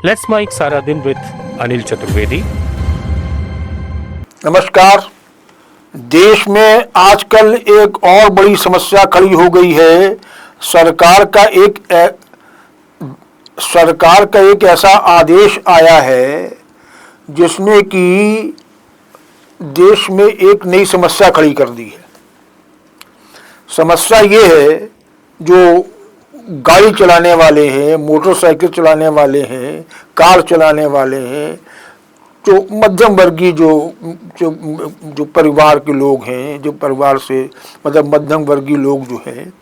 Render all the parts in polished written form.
Let's mic सारा दिन with Anil Chaturvedi. नमस्कार। देश में आजकल एक और बड़ी समस्या खड़ी हो गई है। सरकार का एक ऐसा आदेश आया है जिसने कि देश में एक नई समस्या खड़ी कर दी है। समस्या ये है, जो गाड़ी चलाने वाले हैं, मोटरसाइकिल चलाने वाले हैं, कार चलाने वाले हैं, जो मध्यम वर्गीय जो परिवार के लोग हैं, जो परिवार से मतलब मध्यम वर्गीय लोग जो हैं,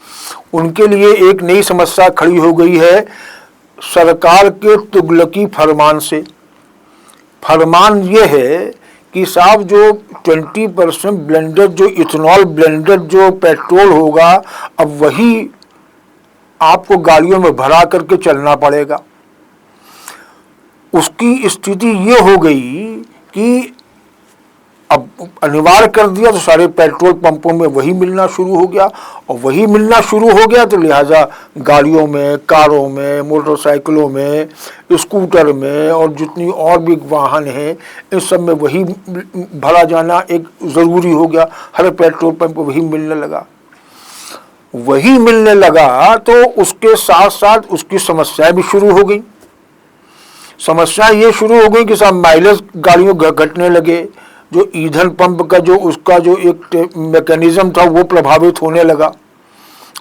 उनके लिए एक नई समस्या खड़ी हो गई है सरकार के तुगलकी फरमान से। फरमान ये है कि साहब जो 20% ब्लेंडेड, जो इथेनॉल ब्लेंडेड जो पेट्रोल होगा, अब वही आपको गाड़ियों में भरा करके चलना पड़ेगा। उसकी स्थिति ये हो गई कि अब अनिवार्य कर दिया तो सारे पेट्रोल पंपों में वही मिलना शुरू हो गया, और वही मिलना शुरू हो गया तो लिहाजा गाड़ियों में, कारों में, मोटरसाइकिलों में, स्कूटर में और जितनी और भी वाहन हैं, इन सब में वही भरा जाना एक ज़रूरी हो गया। हर पेट्रोल पंप वही मिलने लगा। वही मिलने लगा तो उसके साथ साथ उसकी समस्याएं भी शुरू हो गई। समस्या ये शुरू हो गई कि साहब माइलेज गाड़ियों घटने लगे। जो ईंधन पंप का जो उसका जो एक मैकेनिज्म था वो प्रभावित होने लगा,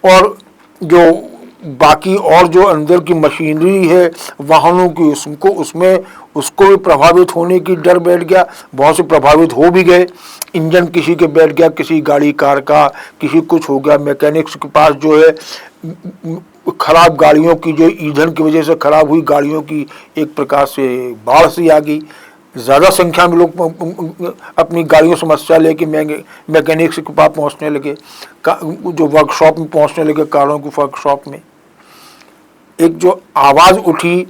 और जो बाकी और जो अंदर की मशीनरी है वाहनों की, उसको भी प्रभावित होने की डर बैठ गया। बहुत से प्रभावित हो भी गए। इंजन किसी के बैठ गया, किसी गाड़ी कार का, किसी कुछ हो गया। मैकेनिक्स के पास जो है खराब गाड़ियों की, जो ईंधन की वजह से खराब हुई गाड़ियों की एक प्रकार से बाढ़ सी आ गई। ज़्यादा संख्या में लोग अपनी गाड़ियों समस्या लेके मैकेनिक्स के पास पहुंचने लगे, जो वर्कशॉप में पहुंचने लगे, कारों की वर्कशॉप में। एक जो आवाज़ उठी,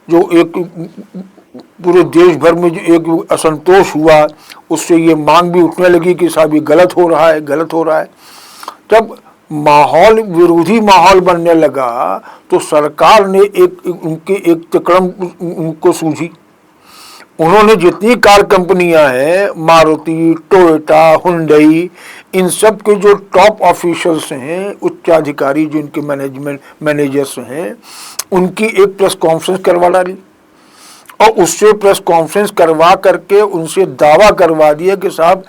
जो एक पूरे देश भर में जो एक असंतोष हुआ, उससे ये मांग भी उठने लगी कि साहब ये गलत हो रहा है, गलत हो रहा है। तब माहौल, विरोधी माहौल बनने लगा तो सरकार ने उनके एक तकड़म उनको सूझी। उन्होंने जितनी कार कंपनियां हैं, मारुति, टोयोटा, हुंडई, इन सब के जो टॉप ऑफिशियल्स हैं, उच्चाधिकारी जो इनके मैनेजर्स हैं, उनकी एक प्रेस कॉन्फ्रेंस करवा डाली, और उससे प्रेस कॉन्फ्रेंस करवा करके उनसे दावा करवा दिया कि साहब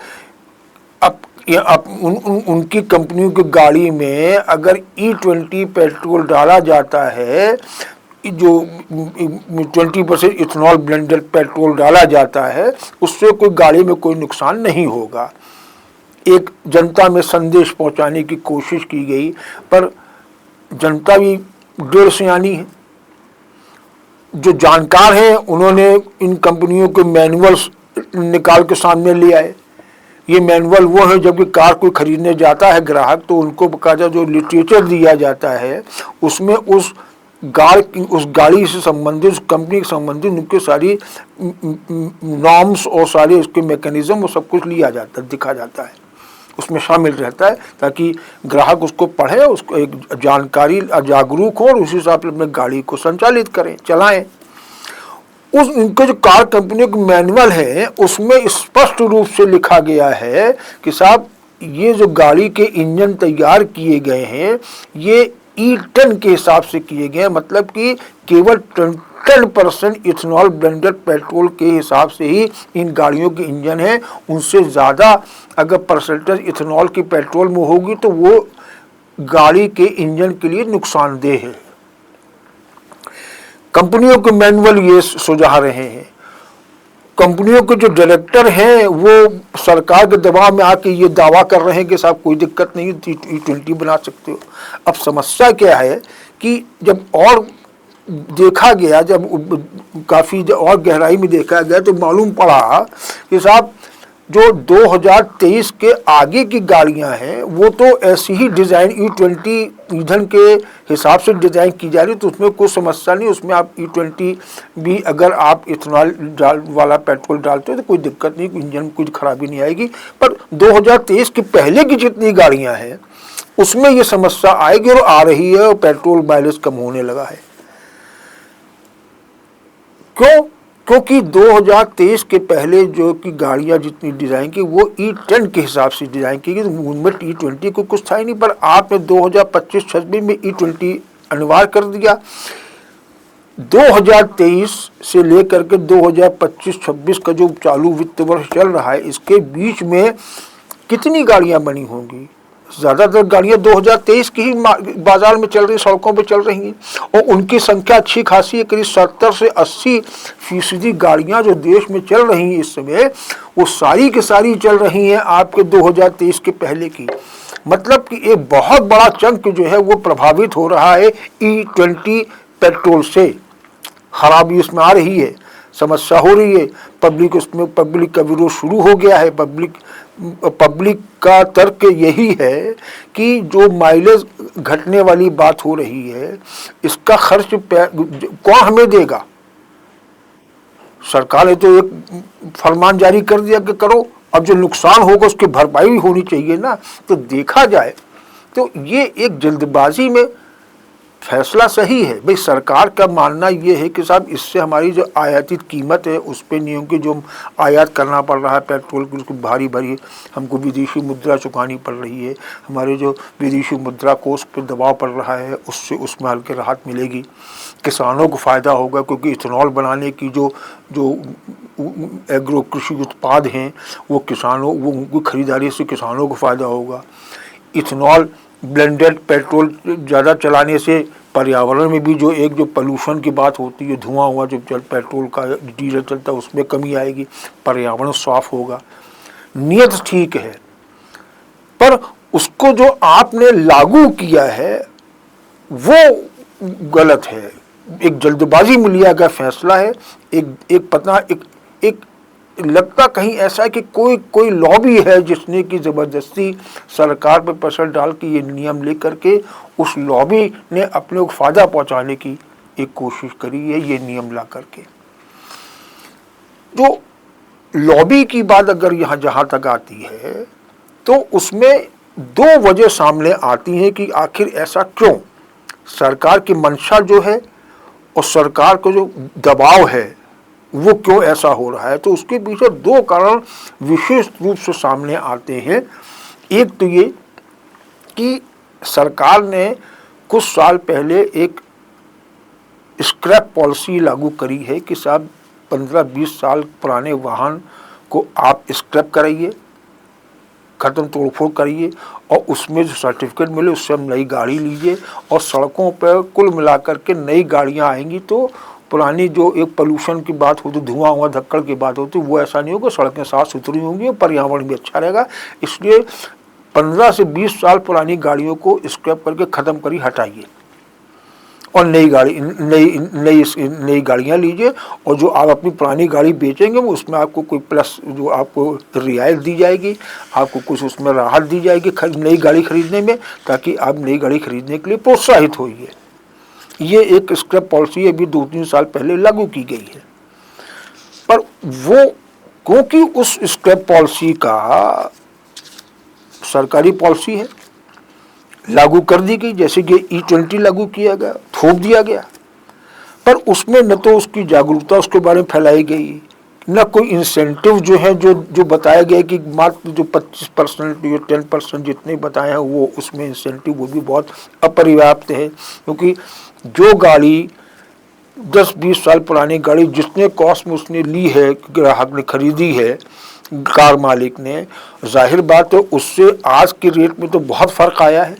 उनकी कंपनियों की गाड़ी में अगर E20 पेट्रोल डाला जाता है, जो 20% इथेनॉल ब्लेंडेड पेट्रोल डाला जाता है, उससे कोई गाड़ी में कोई नुकसान नहीं होगा। एक जनता में संदेश पहुंचाने की कोशिश की गई, पर जनता भी डेढ़ सियानी है। जो जानकार हैं उन्होंने इन कंपनियों के मैनुअल्स निकाल के सामने ले आए। ये मैनुअल वो है, जब कार कोई खरीदने जाता है ग्राहक, तो उनको बकायदा जो लिटरेचर दिया जाता है, उसमें उस गाड़ी से संबंधित, उस कंपनी से संबंधित उनके सारी नॉर्म्स और सारे उसके मैकेनिज्म वो सब कुछ लिया जाता है, दिखा जाता है, उसमें शामिल रहता है, ताकि ग्राहक उसको पढ़े, उसको एक जानकारी जागरूक हो और उसी हिसाब से अपने गाड़ी को संचालित करें, चलाएं। इनके जो कार कंपनियों के मैनुअल है, उसमें स्पष्ट रूप से लिखा गया है कि साहब ये जो गाड़ी के इंजन तैयार किए गए हैं, ये E10 के हिसाब से किए गए हैं। मतलब कि केवल 10% इथेनॉल ब्लेंडेड पेट्रोल के हिसाब से ही इन गाड़ियों के इंजन हैं। उनसे ज़्यादा अगर परसेंटेज इथेनॉल की पेट्रोल में होगी तो वो गाड़ी के इंजन के लिए नुकसानदेह है। कंपनियों के मैनुअल ये सुझा रहे हैं। कंपनियों के जो डायरेक्टर हैं वो सरकार के दबाव में आके ये दावा कर रहे हैं कि साहब कोई दिक्कत नहीं, E20 बना सकते हो। अब समस्या क्या है कि जब और देखा गया, जब काफ़ी और गहराई में देखा गया, तो मालूम पड़ा कि साहब जो 2023 के आगे की गाड़ियां हैं वो तो ऐसी ही डिज़ाइन E20 ईंधन के हिसाब से डिज़ाइन की जा रही, तो उसमें कोई समस्या नहीं। उसमें आप E20 भी अगर आप इथेनॉल वाला पेट्रोल डालते हो तो कोई दिक्कत नहीं, इंजन में कुछ खराबी नहीं आएगी। पर 2023 के पहले की जितनी गाड़ियां हैं उसमें ये समस्या आएगी और आ रही है, और पेट्रोल माइलेज कम होने लगा है। क्यों? क्योंकि 2023 के पहले जो कि गाड़ियां जितनी डिज़ाइन की वो E10 के हिसाब से डिज़ाइन की गई, तो मूवमेंट E20 को कुछ था ही नहीं, पर आपने 2025-26 में E20 अनिवार्य कर दिया। 2023 से लेकर के 2025-26 का जो चालू वित्त वर्ष चल रहा है, इसके बीच में कितनी गाड़ियां बनी होंगी? ज़्यादातर गाड़ियां 2023 की ही बाजार में चल रही, सड़कों पे चल रही हैं, और उनकी संख्या अच्छी खासी है। करीब 70 से 80% गाड़ियां जो देश में चल रही हैं इस समय, वो सारी की सारी चल रही हैं आपके 2023 के पहले की। मतलब कि एक बहुत बड़ा चंक जो है वो प्रभावित हो रहा है E20 पेट्रोल से। खराबी इसमें आ रही है, समस्या हो रही है, पब्लिक का विरोध शुरू हो गया है। पब्लिक का तर्क यही है कि जो माइलेज घटने वाली बात हो रही है, इसका खर्च कौन हमें देगा? सरकार ने तो एक फरमान जारी कर दिया कि करो, अब जो नुकसान होगा उसकी भरपाई भी होनी चाहिए ना। तो देखा जाए तो ये एक जल्दबाजी में फैसला सही है। भाई सरकार का मानना ये है कि साहब इससे हमारी जो आयातित कीमत है उस पे नियम की जो आयात करना पड़ रहा है पेट्रोल की, उसको भारी भारी हमको विदेशी मुद्रा चुकानी पड़ रही है, हमारे जो विदेशी मुद्रा कोष पे दबाव पड़ रहा है, उससे उस माल की राहत मिलेगी। किसानों को फ़ायदा होगा क्योंकि इथेनॉल बनाने की जो एग्रो कृषि उत्पाद हैं वो उनकी खरीदारी से किसानों को फ़ायदा होगा। इथेनॉल ब्लेंडेड पेट्रोल ज़्यादा चलाने से पर्यावरण में भी जो पोल्यूशन की बात होती है, धुआं हुआ जो पेट्रोल का डीजल चलता है उसमें कमी आएगी, पर्यावरण साफ होगा। नियत ठीक है, पर उसको जो आपने लागू किया है वो गलत है। एक जल्दबाजी में लिया गया फैसला है। एक लगता कहीं ऐसा है कि कोई लॉबी है जिसने की ज़बरदस्ती सरकार पर प्रेशर डाल के ये नियम लेकर के उस लॉबी ने अपने को फ़ायदा पहुंचाने की एक कोशिश करी है ये नियम ला करके। जो लॉबी की बात अगर जहाँ तक आती है तो उसमें दो वजह सामने आती हैं कि आखिर ऐसा क्यों, सरकार की मंशा जो है और सरकार का जो दबाव है वो क्यों ऐसा हो रहा है। तो उसके पीछे दो कारण विशेष रूप से सामने आते हैं। एक तो ये कि सरकार ने कुछ साल पहले एक स्क्रैप पॉलिसी लागू करी है कि साहब 15-20 साल पुराने वाहन को आप स्क्रैप कराइए, ख़त्म तोड़फोड़ करिए, और उसमें जो सर्टिफिकेट मिले उससे हम नई गाड़ी लीजिए। और सड़कों पर कुल मिलाकर के नई गाड़ियां आएंगी तो पुरानी जो एक पोल्यूशन की बात होती, धुआं हुआ धक्कड़ की बात होती, वो ऐसा नहीं होगा, सड़कें साफ सुथरी होंगी और पर्यावरण भी अच्छा रहेगा। इसलिए 15 से 20 साल पुरानी गाड़ियों को स्क्रैप करके ख़त्म करी हटाइए और नई गाड़ियाँ लीजिए। और जो आप अपनी पुरानी गाड़ी बेचेंगे उसमें आपको कोई प्लस जो आपको रियायत दी जाएगी, आपको कुछ उसमें राहत दी जाएगी नई गाड़ी खरीदने में, ताकि आप नई गाड़ी खरीदने के लिए प्रोत्साहित होइए। ये एक स्क्रैप पॉलिसी अभी 2-3 साल पहले लागू की गई है। पर वो क्योंकि उस स्क्रैप पॉलिसी का सरकारी पॉलिसी है, लागू कर दी गई, जैसे कि E20 लागू किया गया, थोप दिया गया, पर उसमें न तो उसकी जागरूकता उसके बारे में फैलाई गई, न कोई इंसेंटिव जो है जो बताया गया कि मात्र जो 25% या 10% जितने बताए हैं वो उसमें इंसेंटिव वो भी बहुत अपर्याप्त है। क्योंकि जो गाड़ी 10-20 साल पुरानी गाड़ी जितने कॉस्ट में उसने ली है, ग्राहक ने खरीदी है, कार मालिक ने, जाहिर बात है उससे आज के रेट में तो बहुत फ़र्क आया है।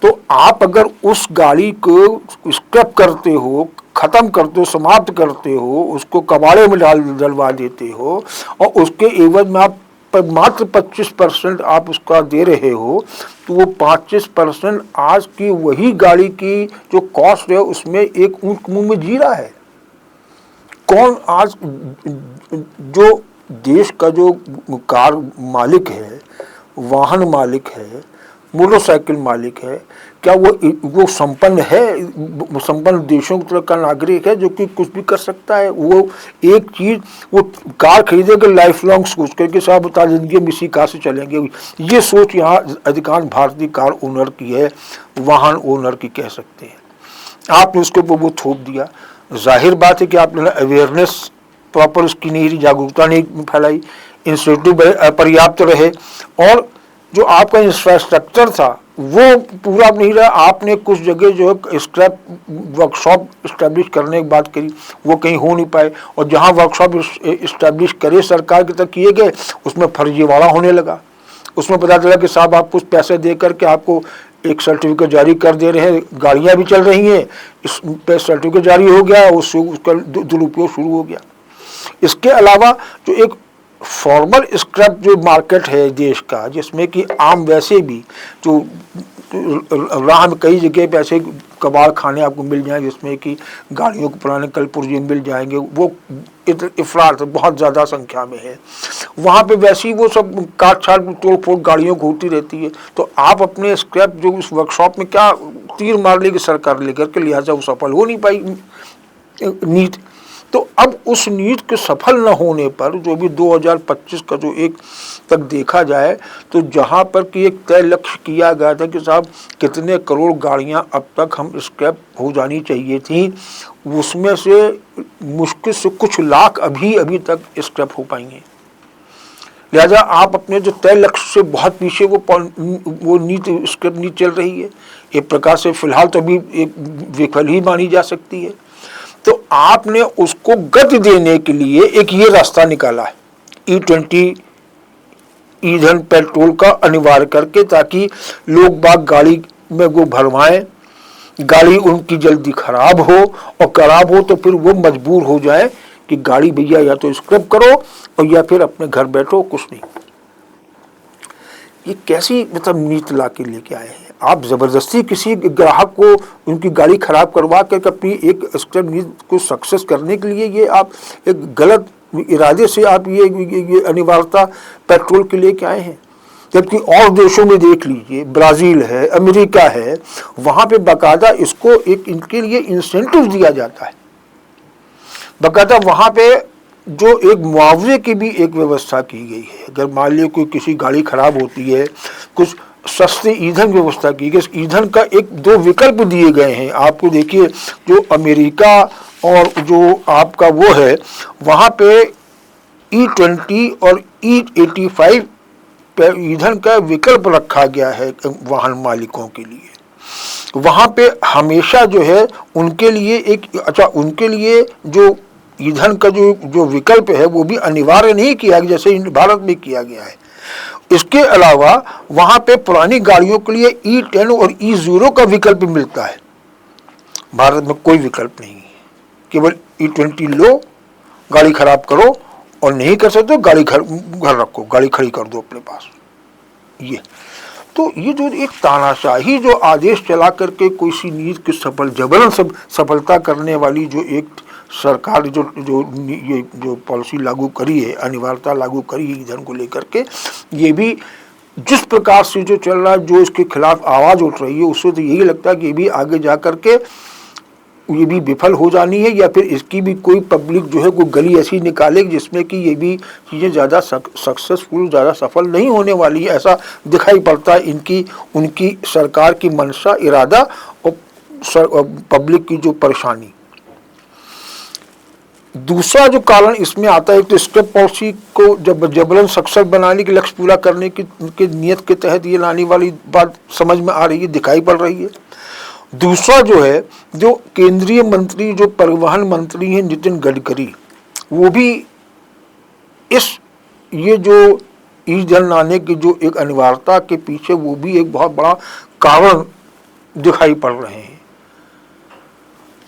तो आप अगर उस गाड़ी को स्क्रैप करते हो, ख़त्म करते हो, समाप्त करते हो, उसको कबाड़े में डलवा देते हो और उसके एवज में आप मात्र 25% आप उसका दे रहे हो, तो वो 25% आज की वही गाड़ी की जो कॉस्ट है उसमें एक ऊँट मुँह में जीरा है। कौन आज जो देश का जो कार मालिक है, वाहन मालिक है, मोटरसाइकिल मालिक है, क्या वो संपन्न है, संपन्न देशों की तरह का नागरिक है जो कि कुछ भी कर सकता है? वो एक चीज़, वो कार खरीदेगा लाइफ लॉन्ग सोच करके साहब बता जिंदगी में इसी कार से चलेंगे, ये सोच यहाँ अधिकांश भारतीय कार ओनर की है, वाहन ओनर की कह सकते हैं। आपने उसके ऊपर वो थोप दिया। जाहिर बात है कि आपने अवेयरनेस प्रॉपर उसकी नहीं रही, जागरूकता नहीं फैलाई, इंस्टीट्यूट पर्याप्त रहे, और जो आपका इंफ्रास्ट्रक्चर था वो पूरा नहीं रहा। आपने कुछ जगह जो है स्क्रैप वर्कशॉप इस्टेब्लिश करने की बात करी, वो कहीं हो नहीं पाए, और जहाँ वर्कशॉप इस्टेब्लिश करे सरकार की तरफ किए गए, उसमें फर्जीवाड़ा होने लगा। उसमें पता चला कि साहब आप कुछ पैसे दे करके आपको एक सर्टिफिकेट जारी कर दे रहे हैं, गाड़ियाँ भी चल रही हैं, इस पे सर्टिफिकेट जारी हो गया, उसका दुरुपयोग शुरू हो गया। इसके अलावा जो एक फॉर्मल स्क्रैप जो मार्केट है देश का, जिसमें कि आम वैसे भी जो राह में कई जगह पे ऐसे कबाड़ खाने आपको मिल जाएंगे जिसमें कि गाड़ियों के पुराने कल पुर्जे मिल जाएंगे, वो इफरात बहुत ज़्यादा संख्या में है। वहाँ पे वैसे ही वो सब काट छाट तोड़ फोड़ गाड़ियों को होती रहती है। तो आप अपने स्क्रैप जो उस वर्कशॉप में क्या तीर मार लेगी सरकार लेकर के, लिहाजा वो सफल हो नहीं पाई नीति। तो अब उस नीति के सफल न होने पर जो भी 2025 का जो एक तक देखा जाए, तो जहाँ पर कि एक तय लक्ष्य किया गया था कि साहब कितने करोड़ गाड़ियाँ अब तक हम स्क्रैप हो जानी चाहिए थी, उसमें से मुश्किल से कुछ लाख अभी तक स्क्रैप हो पाएंगे। लिहाजा आप अपने जो तय लक्ष्य से बहुत पीछे वो नीति स्क्रैप नीति चल रही है। एक प्रकार से फिलहाल तो अभी एक विफल ही मानी जा सकती है। तो आपने उसको गति देने के लिए एक ये रास्ता निकाला है, E20 ईंधन पेट्रोल का अनिवार्य करके, ताकि लोग बाग गाड़ी में वो भरवाएं, गाड़ी उनकी जल्दी खराब हो, और खराब हो तो फिर वो मजबूर हो जाए कि गाड़ी भैया या तो स्क्रैप करो और या फिर अपने घर बैठो, कुछ नहीं। ये कैसी मतलब नीति ला के लेके आए हैं आप? जबरदस्ती किसी ग्राहक को उनकी गाड़ी खराब करवा कर अपनी एक स्क्रैप नीति को सक्सेस करने के लिए, ये आप एक गलत इरादे से आप ये अनिवार्यता पेट्रोल के लेके आए हैं। जबकि और देशों में देख लीजिए, ब्राज़ील है, अमेरिका है, वहाँ पे बाकायदा इसको एक इनके लिए इंसेंटिव दिया जाता है। बाकायदा वहाँ पे जो एक मुआवजे की भी एक व्यवस्था की गई है। अगर मान लीजिए कोई किसी गाड़ी खराब होती है, कुछ सस्ते ईंधन व्यवस्था की गई, ईंधन का एक दो विकल्प दिए गए हैं आपको। देखिए जो अमेरिका और जो आपका वो है, वहाँ पे E20 और E85 ईंधन का विकल्प रखा गया है वाहन मालिकों के लिए। वहाँ पे हमेशा जो है उनके लिए एक उनके लिए जो ईंधन का जो विकल्प है वो भी अनिवार्य नहीं किया गया जैसे भारत में किया गया है। इसके अलावा वहाँ पे पुरानी गाड़ियों के लिए E10 और E0 का विकल्प मिलता है। भारत में कोई विकल्प नहीं है, केवल E20 लो, गाड़ी खराब करो, और नहीं कर सकते तो गाड़ी घर रखो, गाड़ी खड़ी कर दो अपने पास। ये तो ये जो एक तानाशाही जो आदेश चला करके कोई सी नीति की जबरन सफलता करने वाली जो एक सरकार जो पॉलिसी लागू करी है, अनिवार्यता लागू करी है ईंधन को लेकर के, ये भी जिस प्रकार से जो चल रहा है, जो इसके खिलाफ आवाज़ उठ रही है, उससे तो यही लगता है कि ये भी आगे जा करके ये भी विफल हो जानी है, या फिर इसकी भी कोई पब्लिक जो है कोई गली ऐसी निकालेगी जिसमें कि ये भी चीज़ें ज़्यादा सक्सेसफुल, ज़्यादा सफल नहीं होने वाली है। ऐसा दिखाई पड़ता है उनकी सरकार की मंशा, इरादा और पब्लिक की जो परेशानी। दूसरा जो कारण इसमें आता है, तो स्क्रैप पॉलिसी को जब जबरन सक्सेस बनाने के लक्ष्य पूरा करने की नियत के तहत ये लाने वाली बात समझ में आ रही है, दिखाई पड़ रही है। दूसरा जो है, जो केंद्रीय मंत्री जो परिवहन मंत्री हैं नितिन गडकरी, वो भी ये जो ईंधन लाने की जो एक अनिवार्यता के पीछे वो भी एक बहुत बड़ा कारण दिखाई पड़ रहे हैं।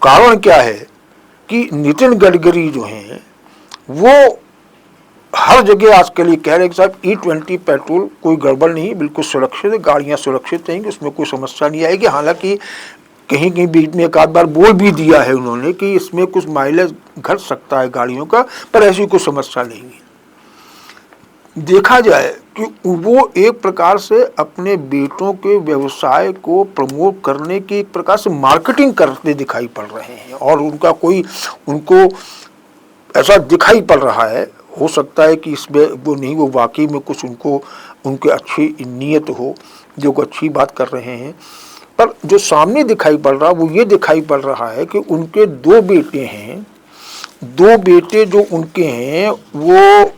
कारण क्या है कि नितिन गडकरी जो हैं वो हर जगह आजकल ये कह रहे हैं कि साहब E20 पेट्रोल कोई गड़बड़ नहीं, बिल्कुल सुरक्षित है, गाड़ियाँ सुरक्षित रहेंगी, उसमें कोई समस्या नहीं आएगी। हालांकि कहीं कहीं बीच में एक आध बार बोल भी दिया है उन्होंने कि इसमें कुछ माइलेज घट सकता है गाड़ियों का, पर ऐसी कोई समस्या नहीं है। देखा जाए कि वो एक प्रकार से अपने बेटों के व्यवसाय को प्रमोट करने की एक प्रकार से मार्केटिंग करते दिखाई पड़ रहे हैं, और उनको ऐसा दिखाई पड़ रहा है। हो सकता है कि इसमें वो नहीं, वो वाकई में कुछ उनके अच्छी नीयत हो, जो अच्छी बात कर रहे हैं, पर जो सामने दिखाई पड़ रहा वो ये दिखाई पड़ रहा है कि उनके दो बेटे हैं, दो बेटे जो उनके हैं वो,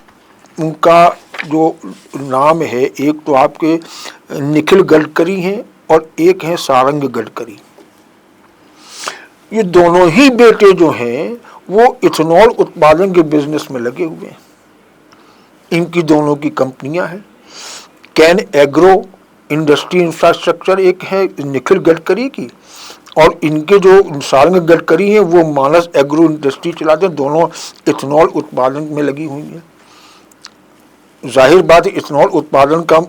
उनका जो नाम है, एक तो आपके निखिल गडकरी हैं और एक है सारंग गडकरी। ये दोनों ही बेटे जो हैं वो इथेनॉल उत्पादन के बिजनेस में लगे हुए हैं। इनकी दोनों की कंपनियां हैं। कैन एग्रो इंडस्ट्री इंफ्रास्ट्रक्चर एक है निखिल गडकरी की, और इनके जो सारंग गडकरी हैं वो मानस एग्रो इंडस्ट्री चलाते हैं। दोनों इथेनॉल उत्पादन में लगी हुई हैं। जाहिर बात है इथेनॉल उत्पादन का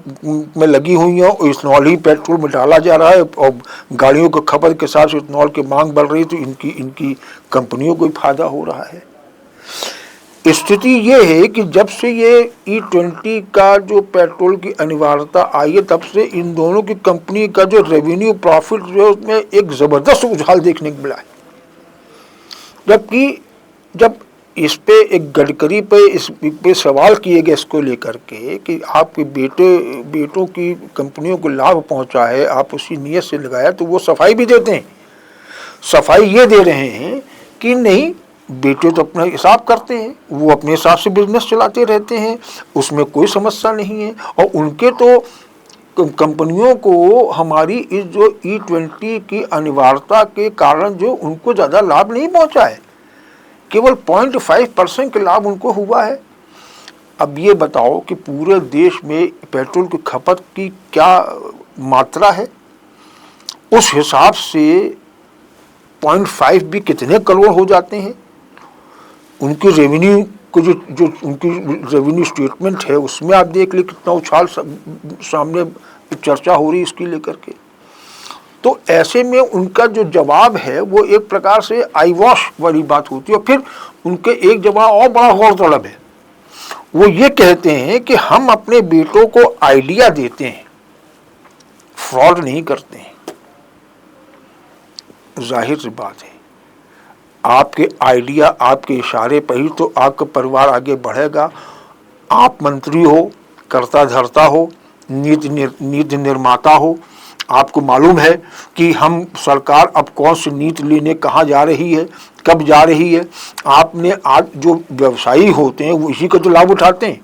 में लगी हुई है और इथेनॉल ही पेट्रोल में डाला जा रहा है और गाड़ियों की खपत के साथ इथेनॉल की मांग बढ़ रही है, तो इनकी कंपनियों को फायदा हो रहा है। स्थिति ये है कि जब से ये E20 का जो पेट्रोल की अनिवार्यता आई है, तब से इन दोनों की कंपनी का जो रेवेन्यू प्रॉफिट जो है उसमें एक ज़बरदस्त उछाल देखने को मिला है। जबकि जब इस पे एक गडकरी पे इस पे सवाल किए गए इसको लेकर के कि आपके बेटों की कंपनियों को लाभ पहुंचा है, आप उसी नीयत से लगाया, तो वो सफाई भी देते हैं। सफाई ये दे रहे हैं कि नहीं, बेटे तो अपना हिसाब करते हैं, वो अपने हिसाब से बिजनेस चलाते रहते हैं, उसमें कोई समस्या नहीं है। और उनके तो कंपनियों को हमारी इस जो E20 की अनिवार्यता के कारण जो उनको ज़्यादा लाभ नहीं पहुंचा है, केवल 0.5% के लाभ उनको हुआ है। अब ये बताओ कि पूरे देश में पेट्रोल की खपत की क्या मात्रा है, उस हिसाब से 0.5 भी कितने करोड़ हो जाते हैं। उनकी रेवेन्यू को जो उनकी रेवेन्यू स्टेटमेंट है उसमें आप देख ले कितना उछाल सामने चर्चा हो रही है इसकी लेकर के। तो ऐसे में उनका जो जवाब है वो एक प्रकार से आई वॉश वाली बात होती है। और फिर उनके एक जवाब और बड़ा गौरतलब है, वो ये कहते हैं कि हम अपने बेटों को आइडिया देते हैं, फ्रॉड नहीं करते हैं। जाहिर सी बात है, आपके आइडिया, आपके इशारे पर ही तो आपका परिवार आगे बढ़ेगा। आप मंत्री हो, कर्ता धर्ता हो, नीति निर्माता हो, आपको मालूम है कि हम सरकार अब कौन सी नीति लेने कहाँ जा रही है, कब जा रही है। आपने आज जो व्यवसायी होते हैं वो इसी का तो लाभ उठाते हैं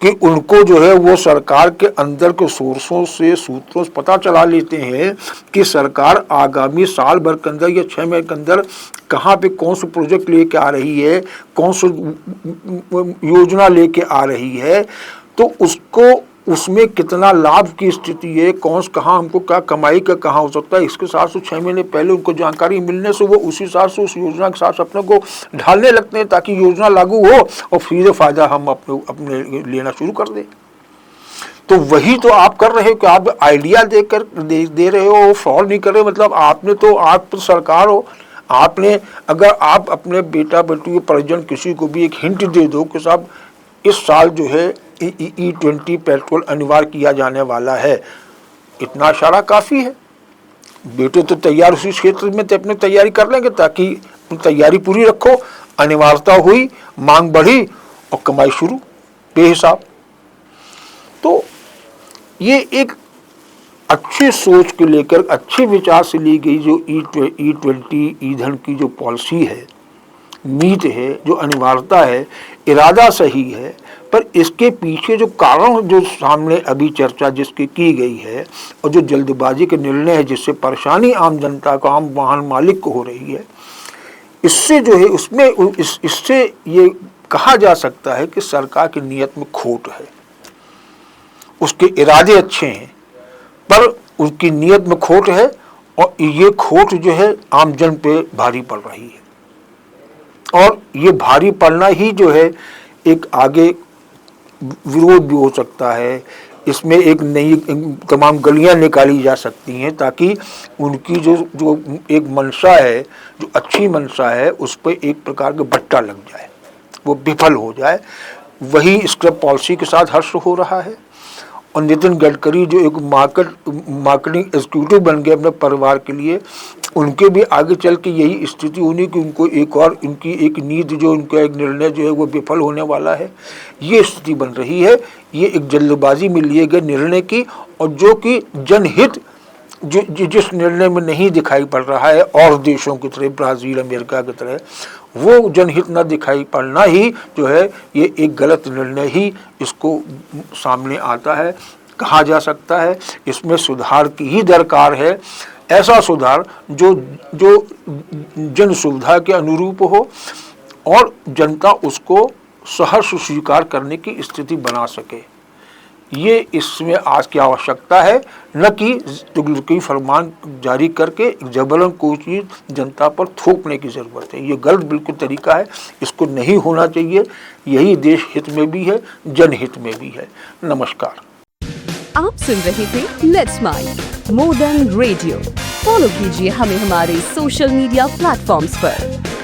कि उनको जो है वो सरकार के अंदर के सोर्सों से, सूत्रों से पता चला लेते हैं कि सरकार आगामी साल भर के अंदर या 6 महीने के अंदर कहाँ पे कौन सा प्रोजेक्ट लेके आ रही है, कौन सी योजना लेके आ रही है, तो उसको उसमें कितना लाभ की स्थिति है, कौन कहाँ हमको क्या कमाई का कहाँ हो सकता है, इसके साथ से 6 महीने पहले उनको जानकारी मिलने से वो उसी हिसाब से उस योजना के साथ अपने को ढालने लगते हैं ताकि योजना लागू हो और सीधे फायदा हम अपने लेना शुरू कर दें। तो वही तो आप कर रहे हो कि आप आइडिया दे रहे हो, फ्रॉड नहीं कर रहे। मतलब आपने तो, आप तो सरकार हो, आपने अगर आप अपने बेटा बेटी के परिजन किसी को भी एक हिंट दे दो कि साहब इस साल जो है E20 पेट्रोल अनिवार्य किया जाने वाला है, इतना इशारा काफ़ी है। बेटे तो तैयार उसी क्षेत्र में तो अपनी तैयारी कर लेंगे, ताकि तैयारी पूरी रखो, अनिवार्यता हुई, मांग बढ़ी और कमाई शुरू बेहिसाब। तो ये एक अच्छी सोच को लेकर, अच्छे विचार से ली गई जो E20 ईंधन की जो पॉलिसी है, नीति है, जो अनिवार्यता है, इरादा सही है, पर इसके पीछे जो कारण जो सामने अभी चर्चा जिसकी की गई है और जो जल्दबाजी के निर्णय है जिससे परेशानी आम जनता को, आम वाहन मालिक को हो रही है, इससे जो है उसमें इससे ये कहा जा सकता है कि सरकार की नीयत में खोट है। उसके इरादे अच्छे हैं पर उसकी नीयत में खोट है और ये खोट जो है आम जन पे भारी पड़ रही है। और ये भारी पड़ना ही जो है एक आगे विरोध भी हो सकता है। इसमें एक नई तमाम गलियां निकाली जा सकती हैं ताकि उनकी जो एक मंशा है, जो अच्छी मंशा है, उस पर एक प्रकार का बट्टा लग जाए, वो विफल हो जाए। वही स्क्रैप पॉलिसी के साथ हर्ष हो रहा है। और नितिन गडकरी जो एक मार्केटिंग एग्जीक्यूटिव बन गए अपने परिवार के लिए, उनके भी आगे चल के यही स्थिति होनी कि उनको एक और उनकी एक नीति जो उनका एक निर्णय जो है वो विफल होने वाला है, ये स्थिति बन रही है। ये एक जल्दबाजी में लिए गए निर्णय की और जो कि जनहित जिस निर्णय में नहीं दिखाई पड़ रहा है और देशों की तरह, ब्राज़ील, अमेरिका की तरह, वो जनहित न दिखाई पड़ना ही जो है ये एक गलत निर्णय ही इसको सामने आता है, कहा जा सकता है। इसमें सुधार की ही दरकार है, ऐसा सुधार जो जन सुविधा के अनुरूप हो और जनता उसको सहर्ष स्वीकार करने की स्थिति बना सके। ये इसमें आज की आवश्यकता है, न कि तुगलकी फरमान जारी करके जबरन कोई चीज़ जनता पर थोपने की ज़रूरत है। ये गलत बिल्कुल तरीका है, इसको नहीं होना चाहिए। यही देश हित में भी है, जनहित में भी है। नमस्कार। आप सुन रहे थे let's mind more than radio. Follow कीजिए हमें हमारे सोशल मीडिया प्लेटफॉर्म्स पर।